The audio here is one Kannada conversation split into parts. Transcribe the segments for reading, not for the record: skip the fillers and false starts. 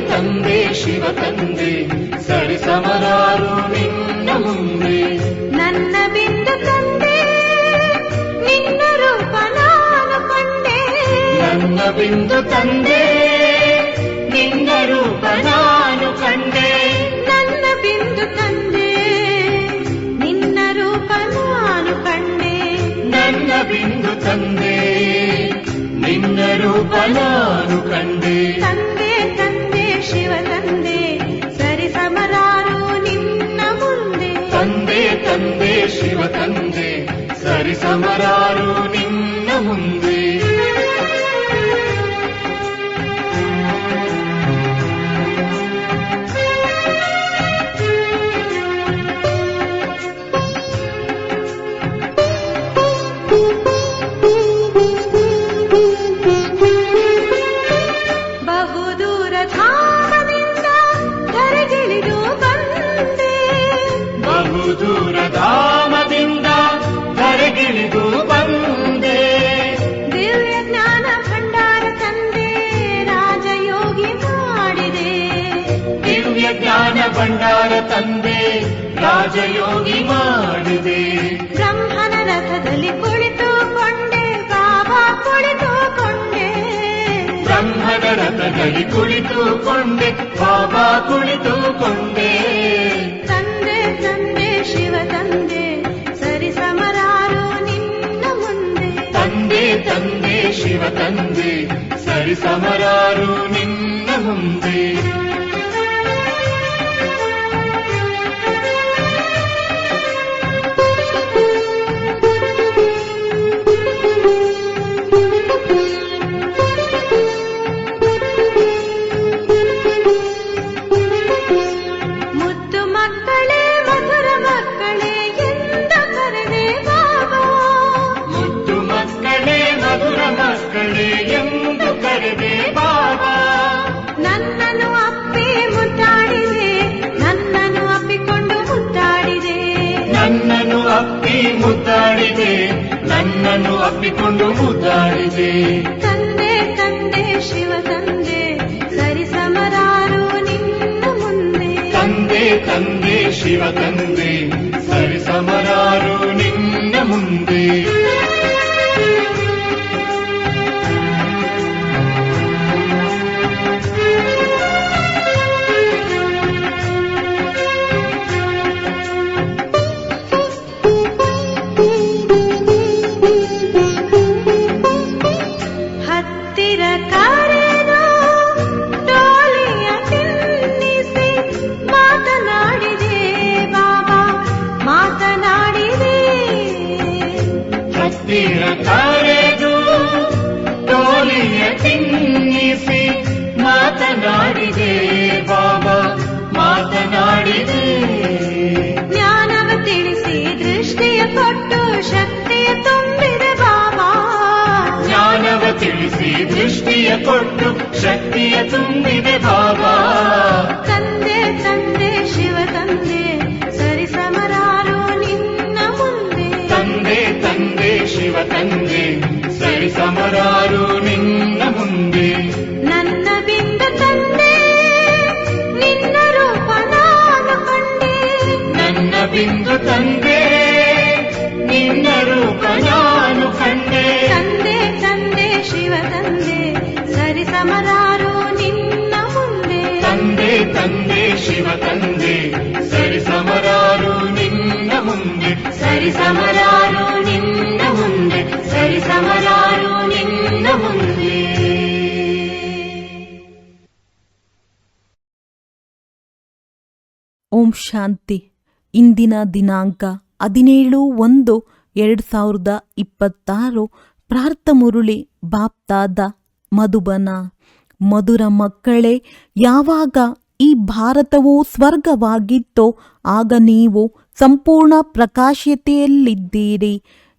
ತಂದೆ ಶಿವ ತಂದೆ ಸರಿ ಸಮರಾರು ನಿನ್ನ ಮುಂದೆ. ನನ್ನ ಬಿಂದು ತಂದೆ ನಿನ್ನ ರೂಪ ನಾನು ಕಂಡೆ. ನನ್ನ ಬಿಂದು ತಂದೆ ನಿನ್ನ ರೂಪ ನಾನು ಕಂಡೆ. ನನ್ನ ಬಿಂದು ತಂದೆ ನಿನ್ನ ರೂಪ ನಾನು ಕಂಡೆ. ನನ್ನ ಬಿಂದು ತಂದೆ ನಿನ್ನ ರೂಪ ನಾನು ಕಂಡೆ. ತಂದೆ ತಂದೆ ಶಿವ ತಂದೆ ಸರಿ ಸಮರಾರು ನಿನ್ನ ಮುಂದೆ. ತಂದೆ ತಂದೆ ಶಿವ ತಂದೆ ಸರಿ ಸಮರಾರು ನಿನ್ನ ಮುಂದೆ. ದೂರ ಧಾಮದಿಂದ ಧರೆಗಿಳಿದು ಬಂದೆ. ದಿವ್ಯ ಜ್ಞಾನ ಭಂಡಾರ ತಂದೆ ರಾಜಯೋಗಿ ಮಾಡಿದೆ. ದಿವ್ಯ ಜ್ಞಾನ ಭಂಡಾರ ತಂದೆ ರಾಜಯೋಗಿ ಮಾಡಿದೆ. ಬ್ರಹ್ಮನ ರಥದಲ್ಲಿ ಕುಳಿತುಕೊಂಡೆ ಬಾಬಾ ಕುಳಿತುಕೊಂಡೆ. ಬ್ರಹ್ಮನ ರಥದಲ್ಲಿ ಕುಳಿತುಕೊಂಡೆ ಬಾಬಾ ಕುಳಿತುಕೊಂಡೆ. ತಂದೆ ತಂದೆ ಶಿವ ತಂದೆ ಸರಿ ಸಮರಾರು ನಿನ್ನ ಮುಂದೆ. ತಂದೆ ತಂದೆ ಶಿವ ತಂದೆ ಸರಿ ಸಮರಾರು ನಿನ್ನ ಮುಂದೆ. ಎಂದು ಕರೆದೆ ಬಾಬಾ. ನನ್ನನ್ನು ಅಪ್ಪಿ ಮುದ್ದಾಡಿದೆ. ನನ್ನನ್ನು ಅಪ್ಪಿಕೊಂಡು ಮುದ್ದಾಡಿದೆ. ನನ್ನನ್ನು ಅಪ್ಪಿ ಮುದ್ದಾಡಿದೆ. ನನ್ನನ್ನು ಅಪ್ಪಿಕೊಂಡು ಮುದ್ದಾಡಿದೆ. ತಂದೆ ತಂದೆ ಶಿವ ತಂದೆ ಸರಿ ಸಮರಾರು ನಿನ್ನ ಮುಂದೆ. ತಂದೆ ತಂದೆ ಶಿವ ತಂದೆ ಸರಿ ಸಮರಾರು ನಿನ್ನ ಮುಂದೆ. ಕರೆದು ಟೋಲಿಯ ತಿನ್ನಿಸಿ ಮಾತನಾಡಿದೆ ಬಾಬಾ ಮಾತನಾಡಿದೆ. ಜ್ಞಾನವ ತಿಳಿಸಿ ದೃಷ್ಟಿಯ ಕೊಟ್ಟು ಶಕ್ತಿಯ ತುಂಬಿದೆ ಬಾಬಾ. ಜ್ಞಾನವ ತಿಳಿಸಿ ದೃಷ್ಟಿಯ ಕೊಟ್ಟು ಶಕ್ತಿಯ ತುಂಬಿದೆ ಬಾಬಾ. ತಂದೆ ತಂದೆ ಶಿವ ತಂದೆ ಸರಿ ಸಮರಾರು ನಿನ್ನ ಮುಂದೆ. ತಂದೆ ತಂದೆ ಶಿವ ತಂದೆ ಸರಿ ಸಮರಾರು ನಿನ್ನ ಮುಂದೆ. ನನ್ನ ಬಿಂದು ತಂದೆ ನಿನ್ನ ರೂಪ ನಾನು ಕಂಡೆ. ನನ್ನ ಬಿಂದು ತಂದೆ ನಿನ್ನ ರೂಪ ನಾನು ಕಂಡೆ. ತಂದೆ ತಂದೆ ಶಿವ ತಂದೆ ಸರಿ ಸಮರಾರು ನಿನ್ನ ಮುಂದೆ. ತಂದೆ ತಂದೆ ಶಿವ ತಂದೆ ಸರಿ ಸಮರಾರು ನಿನ್ನ ಮುಂದೆ. ಸರಿ ಸಮರಾರು ನಿನ್ನ ಮುಂದೆ. ಸರಿ ಸಮರಾರು ನಿನ್ನ ಮುಂದೆ. ಓಂ ಶಾಂತಿ. ಇಂದಿನ ದಿನಾಂಕ 17/1/2026. ಪ್ರಾರ್ಥ ಮುರುಳಿ ಬಾಪ್ತಾದ ಮಧುಬನ. ಮಧುರ ಮಕ್ಕಳೇ, ಯಾವಾಗ ಈ ಭಾರತವು ಸ್ವರ್ಗವಾಗಿತ್ತೋ ಆಗ ನೀವು ಸಂಪೂರ್ಣ ಪ್ರಕಾಶತೆಯಲ್ಲಿದ್ದೀರಿ.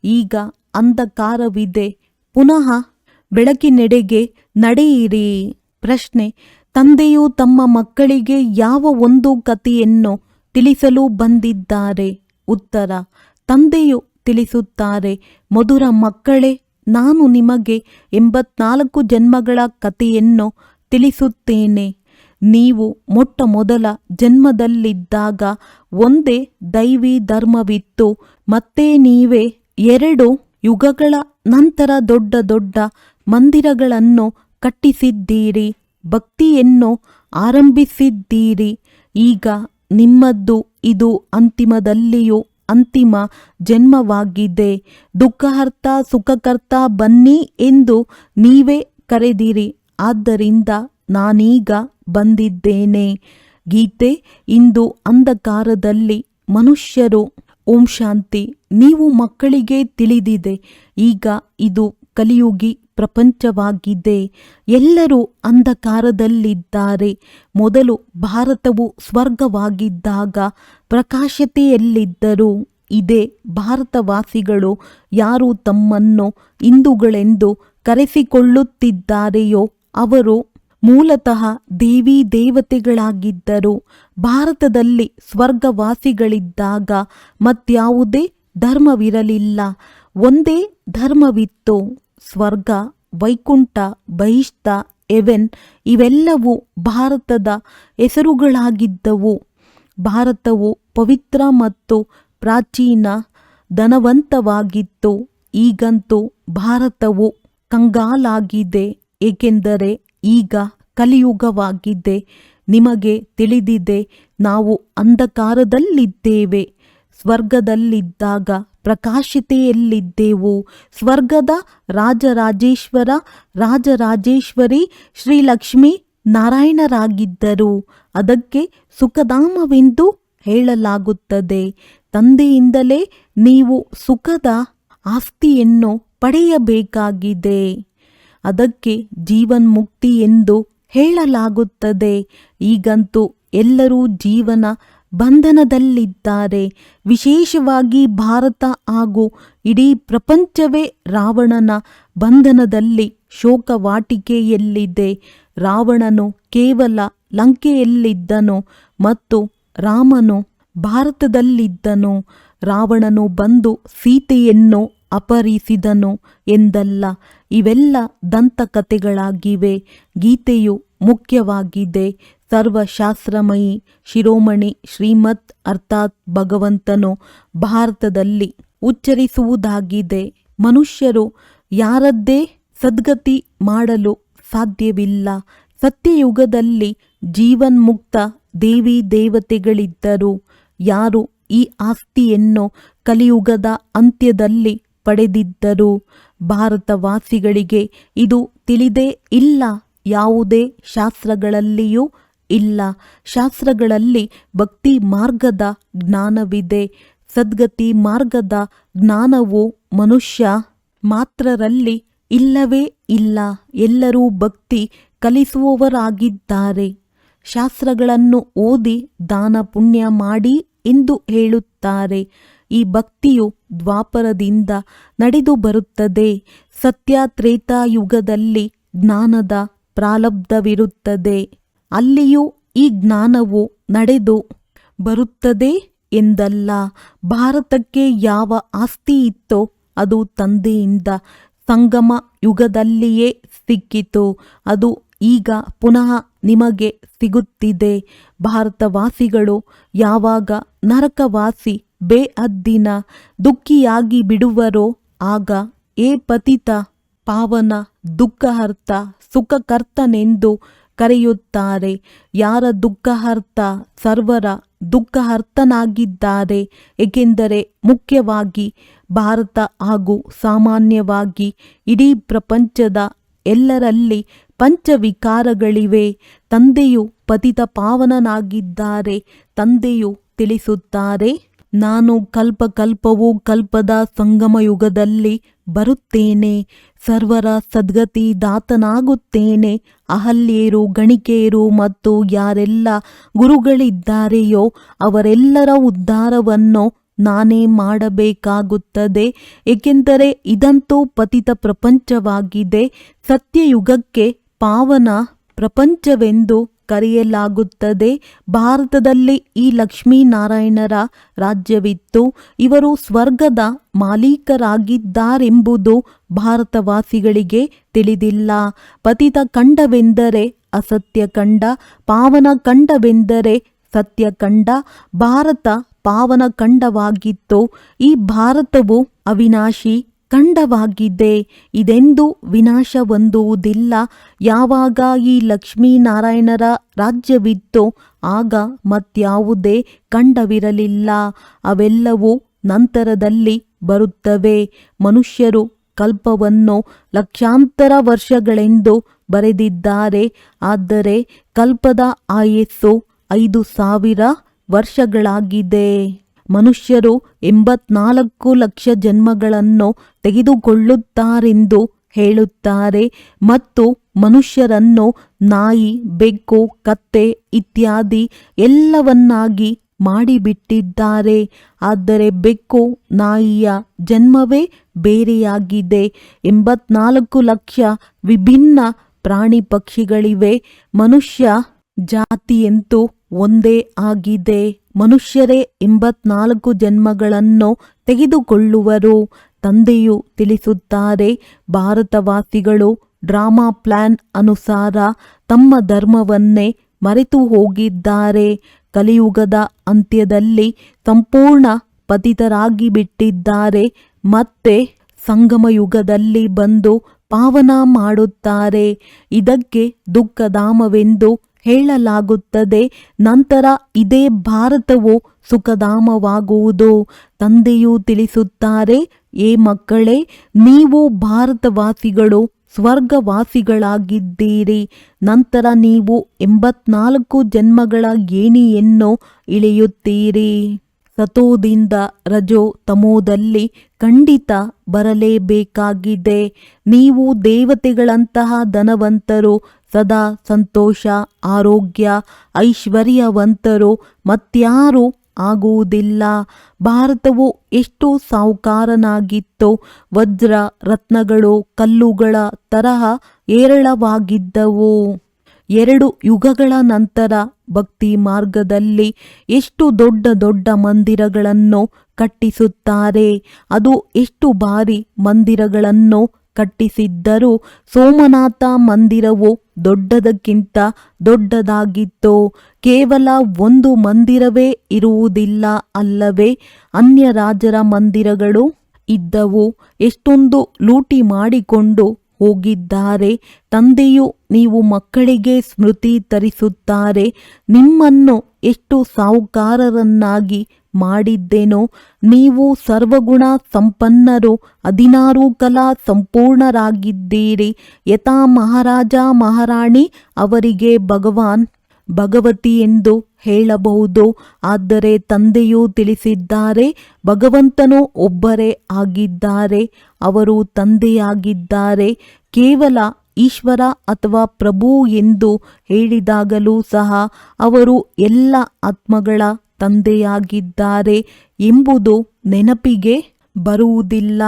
ಈಗ ಅಂಧಕಾರವಿದೆ, ಪುನಃ ಬೆಳಕಿನೆಡೆಗೆ ನಡೆಯಿರಿ. ಪ್ರಶ್ನೆ: ತಂದೆಯು ತಮ್ಮ ಮಕ್ಕಳಿಗೆ ಯಾವ ಒಂದು ಕಥೆಯನ್ನು ತಿಳಿಸಲು ಬಂದಿದ್ದಾರೆ? ಉತ್ತರ: ತಂದೆಯು ತಿಳಿಸುತ್ತಾರೆ, ಮಧುರ ಮಕ್ಕಳೇ, ನಾನು ನಿಮಗೆ 84 ಜನ್ಮಗಳ ಕಥೆಯನ್ನು ತಿಳಿಸುತ್ತೇನೆ. ನೀವು ಮೊಟ್ಟ ಮೊದಲ ಜನ್ಮದಲ್ಲಿದ್ದಾಗ ಒಂದೇ ದೈವಿ ಧರ್ಮವಿತ್ತು. ಮತ್ತೆ ನೀವೇ 2 ಯುಗಗಳ ನಂತರ ದೊಡ್ಡ ದೊಡ್ಡ ಮಂದಿರಗಳನ್ನು ಕಟ್ಟಿಸಿದ್ದೀರಿ, ಭಕ್ತಿಯನ್ನು ಆರಂಭಿಸಿದ್ದೀರಿ. ಈಗ ನಿಮ್ಮದ್ದು ಇದು ಅಂತಿಮದಲ್ಲಿಯೂ ಅಂತಿಮ ಜನ್ಮವಾಗಿದೆ. ದುಃಖಹರ್ತ ಸುಖಕರ್ತ ಬನ್ನಿ ಎಂದು ನೀವೇ ಕರೆದಿರಿ, ಆದ್ದರಿಂದ ನಾನೀಗ ಬಂದಿದ್ದೇನೆ. ಗೀತೆ: ಇಂದು ಅಂಧಕಾರದಲ್ಲಿ ಮನುಷ್ಯರು. ಓಂ ಶಾಂತಿ. ನೀವು ಮಕ್ಕಳಿಗೆ ತಿಳಿದಿದೆ, ಈಗ ಇದು ಕಲಿಯುಗಿ ಪ್ರಪಂಚವಾಗಿದೆ. ಎಲ್ಲರೂ ಅಂಧಕಾರದಲ್ಲಿದ್ದಾರೆ. ಮೊದಲು ಭಾರತವು ಸ್ವರ್ಗವಾಗಿದ್ದಾಗ ಪ್ರಕಾಶತೆಯಲ್ಲಿದ್ದರು. ಇದೇ ಭಾರತವಾಸಿಗಳು ಯಾರು ತಮ್ಮನ್ನು ಹಿಂದೂಗಳೆಂದು ಕರೆಸಿಕೊಳ್ಳುತ್ತಿದ್ದಾರೆಯೋ ಅವರು ಮೂಲತಃ ದೇವಿ ದೇವತೆಗಳಾಗಿದ್ದರು. ಭಾರತದಲ್ಲಿ ಸ್ವರ್ಗವಾಸಿಗಳಿದ್ದಾಗ ಮತ್ಯಾವುದೇ ಧರ್ಮವಿರಲಿಲ್ಲ, ಒಂದೇ ಧರ್ಮವಿತ್ತು. ಸ್ವರ್ಗ, ವೈಕುಂಠ, ಬಹಿಷ್ಠ, ಹೆವೆನ್ ಇವೆಲ್ಲವೂ ಭಾರತದ ಹೆಸರುಗಳಾಗಿದ್ದವು. ಭಾರತವು ಪವಿತ್ರ ಮತ್ತು ಪ್ರಾಚೀನ ಧನವಂತವಾಗಿತ್ತು. ಈಗಂತೂ ಭಾರತವು ಕಂಗಾಲಾಗಿದೆ, ಏಕೆಂದರೆ ಈಗ ಕಲಿಯುಗವಾಗಿದೆ. ನಿಮಗೆ ತಿಳಿದಿದೆ, ನಾವು ಅಂಧಕಾರದಲ್ಲಿದ್ದೇವೆ. ಸ್ವರ್ಗದಲ್ಲಿದ್ದಾಗ ಪ್ರಕಾಶತೆಯಲ್ಲಿದ್ದೆವು. ಸ್ವರ್ಗದ ರಾಜರಾಜೇಶ್ವರ ರಾಜರಾಜೇಶ್ವರಿ ಶ್ರೀಲಕ್ಷ್ಮೀ ನಾರಾಯಣರಾಗಿದ್ದರು. ಅದಕ್ಕೆ ಸುಖಧಾಮವೆಂದು ಹೇಳಲಾಗುತ್ತದೆ. ತಂದೆಯಿಂದಲೇ ನೀವು ಸುಖದ ಆಸ್ತಿಯನ್ನು ಪಡೆಯಬೇಕಾಗಿದೆ. ಅದಕ್ಕೆ ಜೀವನ್ಮುಕ್ತಿ ಎಂದು ಹೇಳಲಾಗುತ್ತದೆ. ಈಗಂತೂ ಎಲ್ಲರೂ ಜೀವನ ಬಂಧನದಲ್ಲಿದ್ದಾರೆ. ವಿಶೇಷವಾಗಿ ಭಾರತ ಹಾಗೂ ಇಡೀ ಪ್ರಪಂಚವೇ ರಾವಣನ ಬಂಧನದಲ್ಲಿ ಶೋಕವಾಟಿಕೆಯಲ್ಲಿದೆ. ರಾವಣನು ಕೇವಲ ಲಂಕೆಯಲ್ಲಿದ್ದನು ಮತ್ತು ರಾಮನು ಭಾರತದಲ್ಲಿದ್ದನು. ರಾವಣನು ಬಂದು ಸೀತೆಯನ್ನು ಅಪಹರಿಸಿದನು ಎಂದಲ್ಲ. ಇವೆಲ್ಲ ದಂತಕಥೆಗಳಾಗಿವೆ. ಗೀತೆಯು ಮುಖ್ಯವಾಗಿದೆ. ಸರ್ವಶಾಸ್ತ್ರಮಯಿ ಶಿರೋಮಣಿ ಶ್ರೀಮತ್ ಅರ್ಥಾತ್ ಭಗವಂತನು ಭಾರತದಲ್ಲಿ ಉಚ್ಚರಿಸುವುದಾಗಿದೆ. ಮನುಷ್ಯರು ಯಾರದ್ದೇ ಸದ್ಗತಿ ಮಾಡಲು ಸಾಧ್ಯವಿಲ್ಲ. ಸತ್ಯಯುಗದಲ್ಲಿ ಜೀವನ್ಮುಕ್ತ ದೇವಿ ದೇವತೆಗಳಿದ್ದರು. ಯಾರು ಈ ಆಸ್ತಿಯನ್ನು ಕಲಿಯುಗದ ಅಂತ್ಯದಲ್ಲಿ ಪಡೆದಿದ್ದರು. ಭಾರತವಾಸಿಗಳಿಗೆ ಇದು ತಿಳಿದೇ ಇಲ್ಲ. ಯಾವುದೇ ಶಾಸ್ತ್ರಗಳಲ್ಲಿಯೂ ಇಲ್ಲ. ಶಾಸ್ತ್ರಗಳಲ್ಲಿ ಭಕ್ತಿ ಮಾರ್ಗದ ಜ್ಞಾನವಿದೆ. ಸದ್ಗತಿ ಮಾರ್ಗದ ಜ್ಞಾನವು ಮನುಷ್ಯ ಮಾತ್ರರಲ್ಲಿ ಇಲ್ಲವೇ ಇಲ್ಲ. ಎಲ್ಲರೂ ಭಕ್ತಿ ಕಲಿಸುವವರಾಗಿದ್ದಾರೆ. ಶಾಸ್ತ್ರಗಳನ್ನು ಓದಿ ದಾನ ಪುಣ್ಯ ಮಾಡಿ ಎಂದು ಹೇಳುತ್ತಾರೆ. ಈ ಭಕ್ತಿಯು ದ್ವಾಪರದಿಂದ ನಡೆದು ಬರುತ್ತದೆ. ಸತ್ಯ ತ್ರೇತಾಯುಗದಲ್ಲಿ ಜ್ಞಾನದ ಪ್ರಾರಬ್ಧವಿರುತ್ತದೆ. ಅಲ್ಲಿಯೂ ಈ ಜ್ಞಾನವು ನಡೆದು ಬರುತ್ತದೆ ಎಂದಲ್ಲ. ಭಾರತಕ್ಕೆ ಯಾವ ಆಸ್ತಿ ಇತ್ತೋ ಅದು ತಂದೆಯಿಂದ ಸಂಗಮ ಯುಗದಲ್ಲಿಯೇ ಸಿಕ್ಕಿತು. ಅದು ಈಗ ಪುನಃ ನಿಮಗೆ ಸಿಗುತ್ತಿದೆ. ಭಾರತವಾಸಿಗಳು ಯಾವಾಗ ನರಕವಾಸಿ ಬೇಅದ್ದಿನ ದುಃಖಿಯಾಗಿ ಬಿಡುವರೋ ಆಗ ಏ ಪತಿತ ಪಾವನ ದುಃಖಹರ್ತ ಸುಖಕರ್ತನೆಂದು ಕರೆಯುತ್ತಾರೆ. ಯಾರ ದುಃಖಹರ್ತ ಸರ್ವರ ದುಃಖಹರ್ತನಾಗಿದ್ದಾರೆ. ಏಕೆಂದರೆ ಮುಖ್ಯವಾಗಿ ಭಾರತ ಹಾಗೂ ಸಾಮಾನ್ಯವಾಗಿ ಇಡೀ ಪ್ರಪಂಚದ ಎಲ್ಲರಲ್ಲಿ ಪಂಚವಿಕಾರಗಳಿವೆ. ತಂದೆಯು ಪತಿತ ಪಾವನನಾಗಿದ್ದಾರೆ. ತಂದೆಯು ತಿಳಿಸುತ್ತಾರೆ, ನಾನು ಕಲ್ಪಕಲ್ಪವೂ ಕಲ್ಪದ ಸಂಗಮಯುಗದಲ್ಲಿ ಬರುತ್ತೇನೆ. ಸರ್ವರ ಸದ್ಗತಿ ದಾತನಾಗುತ್ತೇನೆ. ಅಹಲ್ಯರು, ಗಣಿಕೆಯರು ಮತ್ತು ಯಾರೆಲ್ಲ ಗುರುಗಳಿದ್ದಾರೆಯೋ ಅವರೆಲ್ಲರ ಉದ್ಧಾರವನ್ನು ನಾನೇ ಮಾಡಬೇಕಾಗುತ್ತದೆ. ಏಕೆಂದರೆ ಇದಂತೂ ಪತಿತ ಪ್ರಪಂಚವಾಗಿದೆ. ಸತ್ಯಯುಗಕ್ಕೆ ಪಾವನ ಪ್ರಪಂಚವೆಂದು ಕರೆಯಲಾಗುತ್ತದೆ. ಭಾರತದಲ್ಲಿ ಈ ಲಕ್ಷ್ಮೀನಾರಾಯಣರ ರಾಜ್ಯವಿತ್ತು. ಇವರು ಸ್ವರ್ಗದ ಮಾಲೀಕರಾಗಿದ್ದಾರೆಂಬುದು ಭಾರತವಾಸಿಗಳಿಗೆ ತಿಳಿದಿಲ್ಲ. ಪತಿತ ಖಂಡವೆಂದರೆ ಅಸತ್ಯ ಖಂಡ, ಪಾವನ ಖಂಡವೆಂದರೆ ಸತ್ಯ ಖಂಡ. ಭಾರತ ಪಾವನ ಖಂಡವಾಗಿತ್ತು. ಈ ಭಾರತವು ಅವಿನಾಶಿ ಖಂಡವಾಗಿದೆ. ಇದೆಂದು ವಿನಾಶ ಹೊಂದುವುದಿಲ್ಲ. ಯಾವಾಗ ಈ ಲಕ್ಷ್ಮೀನಾರಾಯಣರ ರಾಜ್ಯವಿತ್ತೋ ಆಗ ಮತ್ಯಾವುದೇ ಖಂಡವಿರಲಿಲ್ಲ. ಅವೆಲ್ಲವೂ ನಂತರದಲ್ಲಿ ಬರುತ್ತವೆ. ಮನುಷ್ಯರು ಕಲ್ಪವನ್ನು ಲಕ್ಷಾಂತರ ವರ್ಷಗಳೆಂದು ಬರೆದಿದ್ದಾರೆ. ಆದರೆ ಕಲ್ಪದ ಆಯಸ್ಸು 5,000 ವರ್ಷಗಳಾಗಿದೆ. ಮನುಷ್ಯರು 84 ಲಕ್ಷ ಜನ್ಮಗಳನ್ನು ತೆಗೆದುಕೊಳ್ಳುತ್ತಾರೆಂದು ಹೇಳುತ್ತಾರೆ ಮತ್ತು ಮನುಷ್ಯರನ್ನು ನಾಯಿ, ಬೆಕ್ಕು, ಕತ್ತೆ ಇತ್ಯಾದಿ ಎಲ್ಲವನ್ನಾಗಿ ಮಾಡಿಬಿಟ್ಟಿದ್ದಾರೆ. ಆದರೆ ಬೆಕ್ಕು, ನಾಯಿಯ ಜನ್ಮವೇ ಬೇರೆಯಾಗಿದೆ. 84 ಲಕ್ಷ ವಿಭಿನ್ನ ಪ್ರಾಣಿ ಪಕ್ಷಿಗಳಿವೆ. ಮನುಷ್ಯ ಜಾತಿಯಂತೂ ಒಂದೇ ಆಗಿದೆ. ಮನುಷ್ಯರೇ 84 ಜನ್ಮಗಳನ್ನು ತೆಗೆದುಕೊಳ್ಳುವರು. ತಂದೆಯು ತಿಳಿಸುತ್ತಾರೆ, ಭಾರತವಾಸಿಗಳು ಡ್ರಾಮಾ ಪ್ಲಾನ್ ಅನುಸಾರ ತಮ್ಮ ಧರ್ಮವನ್ನೇ ಮರೆತು ಹೋಗಿದ್ದಾರೆ. ಕಲಿಯುಗದ ಅಂತ್ಯದಲ್ಲಿ ಸಂಪೂರ್ಣ ಪತಿತರಾಗಿ ಬಿಟ್ಟಿದ್ದಾರೆ. ಮತ್ತೆ ಸಂಗಮಯುಗದಲ್ಲಿ ಬಂದು ಪಾವನ ಮಾಡುತ್ತಾರೆ. ಇದಕ್ಕೆ ದುಃಖಧಾಮವೆಂದು ಹೇಳಲಾಗುತ್ತದೆ. ನಂತರ ಇದೇ ಭಾರತವು ಸುಖಧಾಮವಾಗುವುದು. ತಂದೆಯು ತಿಳಿಸುತ್ತಾರೆ, ಏ ಮಕ್ಕಳೇ, ನೀವು ಭಾರತವಾಸಿಗಳು ಸ್ವರ್ಗವಾಸಿಗಳಾಗಿದ್ದೀರಿ. ನಂತರ ನೀವು 84 ಜನ್ಮಗಳ ಏಣಿಯನ್ನು ಇಳಿಯುತ್ತೀರಿ. ಸತೋದಿಂದ ರಜೋ ತಮೋದಲ್ಲಿ ಖಂಡಿತ ಬರಲೇಬೇಕಾಗಿದೆ. ನೀವು ದೇವತೆಗಳಂತಹ ಧನವಂತರು, ಸದಾ ಸಂತೋಷ, ಆರೋಗ್ಯ, ಐಶ್ವರ್ಯವಂತರು ಮತ್ಯಾರೂ ಆಗುವುದಿಲ್ಲ. ಭಾರತವು ಎಷ್ಟು ಸಾಹುಕಾರನಾಗಿತ್ತೋ ವಜ್ರ ರತ್ನಗಳು ಕಲ್ಲುಗಳ ತರಹ ಹೇರಳವಾಗಿದ್ದವು. 2 ಯುಗಗಳ ನಂತರ ಭಕ್ತಿ ಮಾರ್ಗದಲ್ಲಿ ಎಷ್ಟು ದೊಡ್ಡ ದೊಡ್ಡ ಮಂದಿರಗಳನ್ನು ಕಟ್ಟಿಸುತ್ತಾರೆ. ಅದು ಎಷ್ಟು ಬಾರಿ ಮಂದಿರಗಳನ್ನು ಕಟ್ಟಿಸಿದ್ದರೂ ಸೋಮನಾಥ ಮಂದಿರವು ದೊಡ್ಡದಕ್ಕಿಂತ ದೊಡ್ಡದಾಗಿತ್ತು. ಕೇವಲ ಒಂದು ಮಂದಿರವೇ ಇರುವುದಿಲ್ಲ ಅಲ್ಲವೇ? ಅನ್ಯ ರಾಜರ ಮಂದಿರಗಳು ಇದ್ದವು. ಎಷ್ಟೊಂದು ಲೂಟಿ ಮಾಡಿಕೊಂಡು ಹೋಗಿದ್ದಾರೆ. ತಂದೆಯು ನೀವು ಮಕ್ಕಳಿಗೆ ಸ್ಮೃತಿ ತರಿಸುತ್ತಾರೆ, ನಿಮ್ಮನ್ನು ಎಷ್ಟು ಸಾಹುಕಾರರನ್ನಾಗಿ ಮಾಡಿದ್ದೆನೋ. ನೀವು ಸರ್ವಗುಣ ಸಂಪನ್ನರು, 16 ಕಲಾ ಸಂಪೂರ್ಣರಾಗಿದ್ದೀರಿ. ಯಥಾ ಮಹಾರಾಜ ಮಹಾರಾಣಿ ಅವರಿಗೆ ಭಗವಾನ್ ಭಗವತಿ ಎಂದು ಹೇಳಬಹುದು. ಆದರೆ ತಂದೆಯು ತಿಳಿಸಿದ್ದಾರೆ, ಭಗವಂತನು ಒಬ್ಬರೇ ಆಗಿದ್ದಾರೆ. ಅವರು ತಂದೆಯಾಗಿದ್ದಾರೆ. ಕೇವಲ ಈಶ್ವರ ಅಥವಾ ಪ್ರಭು ಎಂದು ಹೇಳಿದಾಗಲೂ ಸಹ ಅವರು ಎಲ್ಲ ಆತ್ಮಗಳ ತಂದೆಯಾಗಿದ್ದಾರೆ ಎಂಬುದು ನೆನಪಿಗೆ ಬರುವುದಿಲ್ಲ.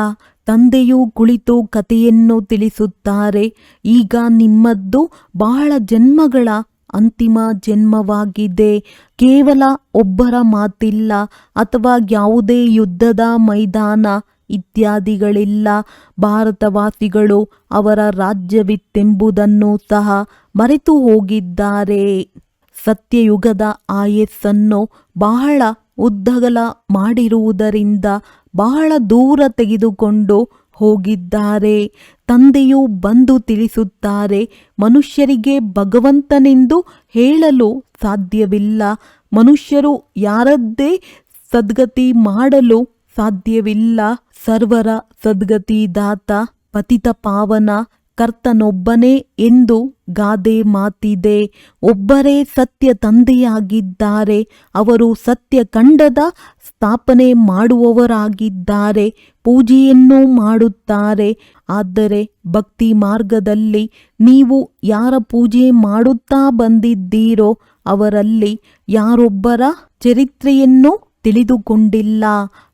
ತಂದೆಯು ಕುಳಿತು ಕಥೆಯನ್ನು ತಿಳಿಸುತ್ತಾರೆ. ಈಗ ನಿಮ್ಮದ್ದು ಬಹಳ ಜನ್ಮಗಳ ಅಂತಿಮ ಜನ್ಮವಾಗಿದೆ. ಕೇವಲ ಒಬ್ಬರ ಮಾತಿಲ್ಲ ಅಥವಾ ಯಾವುದೇ ಯುದ್ಧದ ಮೈದಾನ ಇತ್ಯಾದಿಗಳಿಲ್ಲ. ಭಾರತವಾಸಿಗಳು ಅವರ ರಾಜ್ಯವಿತ್ತೆಂಬುದನ್ನು ಸಹ ಮರೆತು ಹೋಗಿದ್ದಾರೆ. ಸತ್ಯಯುಗದ ಆಯಸ್ಸನ್ನು ಬಹಳ ಉದ್ದಗಲ ಮಾಡಿರುವುದರಿಂದ ಬಹಳ ದೂರ ತೆಗೆದುಕೊಂಡು ಹೋಗಿದ್ದಾರೆ. ತಂದೆಯು ಬಂದು ತಿಳಿಸುತ್ತಾರೆ, ಮನುಷ್ಯರಿಗೆ ಭಗವಂತನೆಂದು ಹೇಳಲು ಸಾಧ್ಯವಿಲ್ಲ. ಮನುಷ್ಯರು ಯಾರದ್ದೇ ಸದ್ಗತಿ ಮಾಡಲು ಸಾಧ್ಯವಿಲ್ಲ. ಸರ್ವರ ಸದ್ಗತಿದಾತ, ಪತಿತ ಪಾವನ, ಕರ್ತನೊಬ್ಬನೇ ಎಂದು ಗಾದೆ ಮಾತಿದೆ. ಒಬ್ಬರೇ ಸತ್ಯ ತಂದೆಯಾಗಿದ್ದಾರೆ. ಅವರು ಸತ್ಯ ಖಂಡದ ಸ್ಥಾಪನೆ ಮಾಡುವವರಾಗಿದ್ದಾರೆ. ಪೂಜೆಯನ್ನು ಮಾಡುತ್ತಾರೆ. ಆದರೆ ಭಕ್ತಿ ಮಾರ್ಗದಲ್ಲಿ ನೀವು ಯಾರ ಪೂಜೆ ಮಾಡುತ್ತಾ ಬಂದಿದ್ದೀರೋ ಅವರಲ್ಲಿ ಯಾರೊಬ್ಬರ ಚರಿತ್ರೆಯನ್ನು ತಿಳಿದುಕೊಂಡಿಲ್ಲ.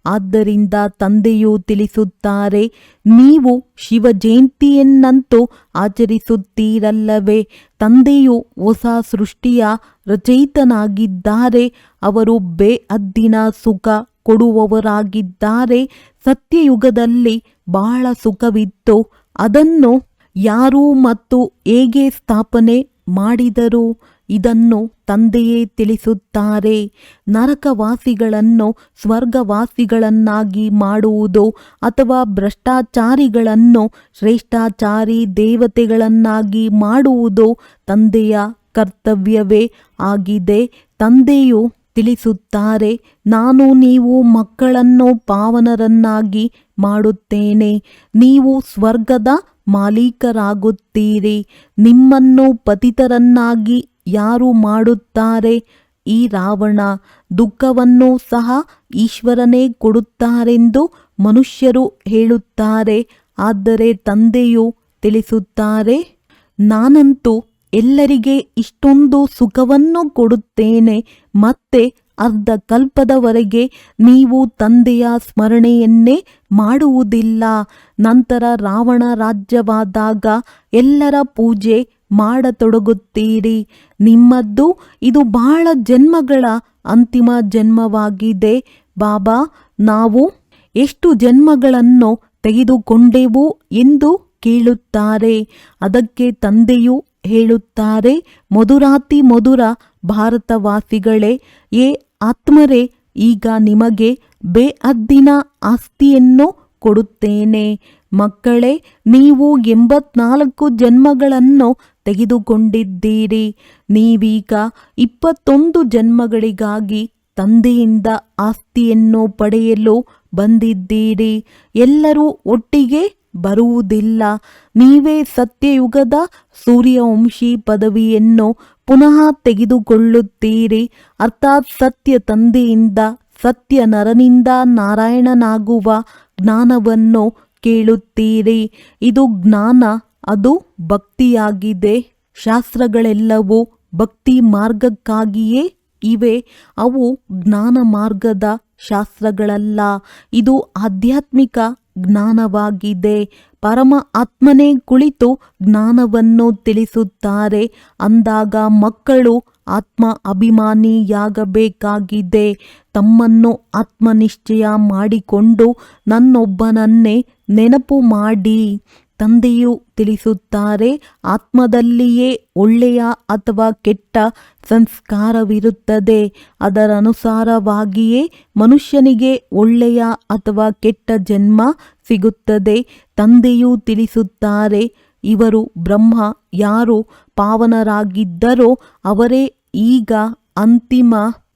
ಆದ್ದರಿಂದ ತಂದೆಯು ತಿಳಿಸುತ್ತಾರೆ, ನೀವು ಶಿವ ಜಯಂತಿಯನ್ನಂತೂ ಆಚರಿಸುತ್ತೀರಲ್ಲವೇ? ತಂದೆಯು ಹೊಸ ಸೃಷ್ಟಿಯ ರಚಯಿತನಾಗಿದ್ದಾರೆ. ಅವರು ಬೇಅದ್ದಿನ ಸುಖ ಕೊಡುವವರಾಗಿದ್ದಾರೆ. ಸತ್ಯಯುಗದಲ್ಲಿ ಬಹಳ ಸುಖವಿತ್ತು. ಅದನ್ನು ಯಾರು ಮತ್ತು ಹೇಗೆ ಸ್ಥಾಪನೆ ಮಾಡಿದರು? ಇದನ್ನು ತಂದೆಯೇ ತಿಳಿಸುತ್ತಾರೆ. ನರಕವಾಸಿಗಳನ್ನು ಸ್ವರ್ಗವಾಸಿಗಳನ್ನಾಗಿ ಮಾಡುವುದು ಅಥವಾ ಭ್ರಷ್ಟಾಚಾರಿಗಳನ್ನು ಶ್ರೇಷ್ಠಾಚಾರಿ ದೇವತೆಗಳನ್ನಾಗಿ ಮಾಡುವುದು ತಂದೆಯ ಕರ್ತವ್ಯವೇ ಆಗಿದೆ. ತಂದೆಯು ತಿಳಿಸುತ್ತಾರೆ, ನಾನು ನೀವು ಮಕ್ಕಳನ್ನು ಪಾವನರನ್ನಾಗಿ ಮಾಡುತ್ತೇನೆ. ನೀವು ಸ್ವರ್ಗದ ಮಾಲೀಕರಾಗುತ್ತೀರಿ. ನಿಮ್ಮನ್ನು ಪತಿತರನ್ನಾಗಿ ಯಾರು ಮಾಡುತ್ತಾರೆ? ಈ ರಾವಣ. ದುಃಖವನ್ನು ಸಹ ಈಶ್ವರನೇ ಕೊಡುತ್ತಾರೆಂದು ಮನುಷ್ಯರು ಹೇಳುತ್ತಾರೆ. ಆದರೆ ತಂದೆಯು ತಿಳಿಸುತ್ತಾರೆ, ನಾನಂತೂ ಎಲ್ಲರಿಗೆ ಇಷ್ಟೊಂದು ಸುಖವನ್ನು ಕೊಡುತ್ತೇನೆ. ಮತ್ತೆ ಅರ್ಧ ಕಲ್ಪದವರೆಗೆ ನೀವು ತಂದೆಯ ಸ್ಮರಣೆಯನ್ನೇ ಮಾಡುವುದಿಲ್ಲ. ನಂತರ ರಾವಣ ರಾಜ್ಯವಾದಾಗ ಎಲ್ಲರ ಪೂಜೆ ಮಾಡತೊಡಗುತ್ತೀರಿ. ನಿಮ್ಮದ್ದು ಇದು ಬಹಳ ಜನ್ಮಗಳ ಅಂತಿಮ ಜನ್ಮವಾಗಿದೆ. ಬಾಬಾ, ನಾವು ಎಷ್ಟು ಜನ್ಮಗಳನ್ನು ತೆಗೆದುಕೊಂಡೆವು ಎಂದು ಕೇಳುತ್ತಾರೆ. ಅದಕ್ಕೆ ತಂದೆಯು ಹೇಳುತ್ತಾರೆ, ಮಧುರಾತಿ ಮಧುರ ಭಾರತವಾಸಿಗಳೇ, ಏ ಆತ್ಮರೇ, ಈಗ ನಿಮಗೆ ಬೇಅದ್ದಿನ ಆಸ್ತಿಯನ್ನು ಕೊಡುತ್ತೇನೆ. ಮಕ್ಕಳೇ, ನೀವು 84 ಜನ್ಮಗಳನ್ನು ತೆಗೆದುಕೊಂಡಿದ್ದೀರಿ. ನೀವೀಗ 21 ಜನ್ಮಗಳಿಗಾಗಿ ತಂದೆಯಿಂದ ಆಸ್ತಿಯನ್ನು ಪಡೆಯಲು ಬಂದಿದ್ದೀರಿ. ಎಲ್ಲರೂ ಒಟ್ಟಿಗೆ ಬರುವುದಿಲ್ಲ. ನೀವೇ ಸತ್ಯಯುಗದ ಸೂರ್ಯವಂಶಿ ಪದವಿಯನ್ನು ಪುನಃ ತೆಗೆದುಕೊಳ್ಳುತ್ತೀರಿ. ಅರ್ಥಾತ್ ಸತ್ಯ ತಂದೆಯಿಂದ ಸತ್ಯ ನರನಿಂದ ನಾರಾಯಣನಾಗುವ ಜ್ಞಾನವನ್ನು ಕೇಳುತ್ತೀರಿ. ಇದು ಜ್ಞಾನ, ಅದು ಭಕ್ತಿಯಾಗಿದೆ. ಶಾಸ್ತ್ರಗಳೆಲ್ಲವೂ ಭಕ್ತಿ ಮಾರ್ಗಕ್ಕಾಗಿಯೇ ಇವೆ. ಅವು ಜ್ಞಾನ ಮಾರ್ಗದ ಶಾಸ್ತ್ರಗಳಲ್ಲ. ಇದು ಆಧ್ಯಾತ್ಮಿಕ ಜ್ಞಾನವಾಗಿದೆ. ಪರಮ ಆತ್ಮನೇ ಕುಳಿತು ಜ್ಞಾನವನ್ನು ತಿಳಿಸುತ್ತಾರೆ. ಅಂದಾಗ ಮಕ್ಕಳು ಆತ್ಮ ಅಭಿಮಾನಿಯಾಗಬೇಕಾಗಿದೆ. ತಮ್ಮನ್ನು ಆತ್ಮನಿಶ್ಚಯ ಮಾಡಿಕೊಂಡು ನನ್ನೊಬ್ಬನನ್ನೇ ನೆನಪು ಮಾಡಿ. ತಂದೆಯು ತಿಳಿಸುತ್ತಾರೆ, ಆತ್ಮದಲ್ಲಿಯೇ ಒಳ್ಳೆಯ ಅಥವಾ ಕೆಟ್ಟ ಸಂಸ್ಕಾರವಿರುತ್ತದೆ. ಅದರನುಸಾರವಾಗಿಯೇ ಮನುಷ್ಯನಿಗೆ ಒಳ್ಳೆಯ ಅಥವಾ ಕೆಟ್ಟ ಜನ್ಮ ಸಿಗುತ್ತದೆ. ತಂದೆಯು ತಿಳಿಸುತ್ತಾರೆ, ಇವರು ಬ್ರಹ್ಮ. ಯಾರು ಪಾವನರಾಗಿದ್ದರೋ ಅವರೇ ಈಗ ಅಂತಿಮ